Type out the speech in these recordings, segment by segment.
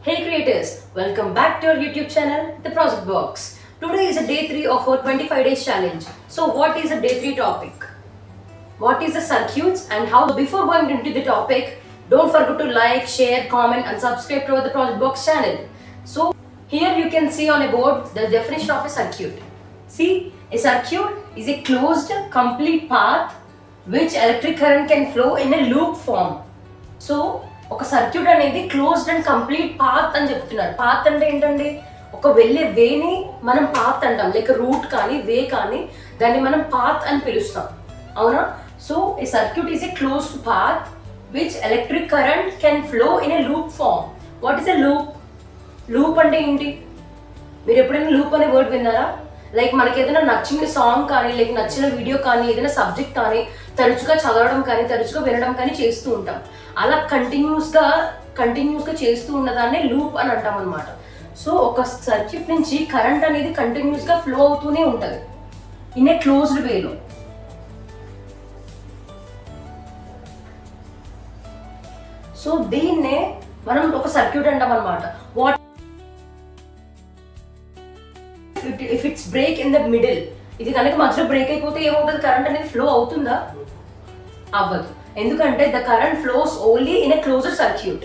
Hey creators, welcome back to our YouTube channel, The Project Box. Today is a day 3 of our 25 days challenge. So what is the day 3 topic? What is the circuits and how? Before going into the topic, don't forget to like, share, comment and subscribe to our The Project Box channel. So here you can see on a board the definition of a circuit. See, a circuit is a closed complete path which electric current can flow in a loop form. So ఒక circuit అనేది closed and complete path అని చెప్తున్నారు. Path అంటే ఏంటండి, ఒక వెళ్ళే వేని మనం path అంటాం, లైక్ రూట్ కానీ వే కానీ దాన్ని మనం పాత్ అని పిలుస్తాం, అవునా? So a circuit is a closed path which electric current can flow in a loop form. What is a loop? Loop అంటే ఏంటి? మీరు ఎప్పుడైనా లూప్ అనే వర్డ్ విన్నారా? లైక్ మనకి ఏదైనా నచ్చిన సాంగ్ కానీ లైక్ నచ్చిన వీడియో కానీ ఏదైనా సబ్జెక్ట్ కానీ తరచుగా చదవడం కానీ తరచుగా వినడం కానీ చేస్తూ ఉంటాం. అలా కంటిన్యూస్గా చేస్తూ ఉన్నదాన్ని లూప్ అని అంటాం అనమాట. సో ఒక సర్క్యూట్ నుంచి కరెంట్ అనేది కంటిన్యూస్గా ఫ్లో అవుతూనే ఉంటుంది ఇన్ ఏ క్లోజ్డ్ వేలో. సో దీన్నే మనం ఒక సర్క్యూట్ అంటాం అనమాట. What if it's break in the middle, ఇది కనుక మధ్యలో బ్రేక్ అయిపోతే ఏమవుతుంది? కరెంట్ అనేది ఫ్లో అవుతుందా? అవ్వదు. ఎందుకంటే the current flows only in a closed circuit.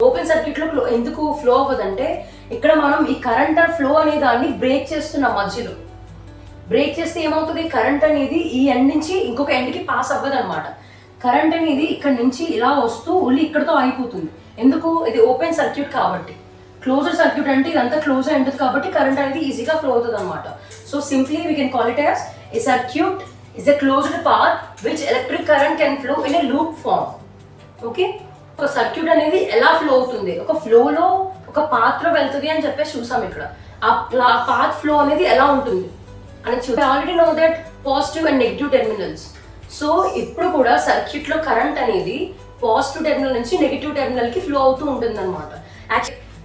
Open circuit లో ఎందుకు ఫ్లో అవ్వదంటే ఇక్కడ మనం ఈ కరెంట్ ఫ్లో అనే దాన్ని బ్రేక్ చేస్తున్నాం. మధ్యలో బ్రేక్ చేస్తే ఏమవుతుంది? కరెంట్ అనేది ఈ ఎండ్ నుంచి ఇంకొక ఎండ్కి పాస్ అవ్వదు అనమాట. కరెంట్ అనేది ఇక్కడ నుంచి ఇలా వస్తూ ఓన్లీ ఇక్కడతో ఆగిపోతుంది. ఎందుకు? ఇది ఓపెన్ సర్క్యూట్ కాబట్టి. క్లోజ్డ్ సర్క్యూట్ అంటే ఇదంతా క్లోజ్ అయి ఉంటుంది కాబట్టి కరెంట్ అనేది ఈజీగా ఫ్లో అవుతుంది అనమాట. So simply we can call it as a circuit is a closed path which electric current can flow in a loop form. Okay, ఒక సర్క్యూట్ అనేది ఎలా ఫ్లో అవుతుంది? ఒక ఫ్లోలో ఒక పాత్ లో వెళ్తుంది అని చెప్పేసి చూసాం ఇక్కడ. ఆ పాత్ ఫ్లో అనేది ఎలా ఉంటుంది అని చూద్దాం. Already know that positive and negative terminals. So ఇప్పుడు కూడా సర్క్యూట్ లో కరెంట్ అనేది పాజిటివ్ టెర్మినల్ నుంచి నెగిటివ్ టెర్మినల్ కి ఫ్లో అవుతూ ఉంటుంది అనమాట.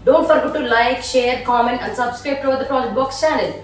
Don't forget to like, share, comment and subscribe to the project box channel.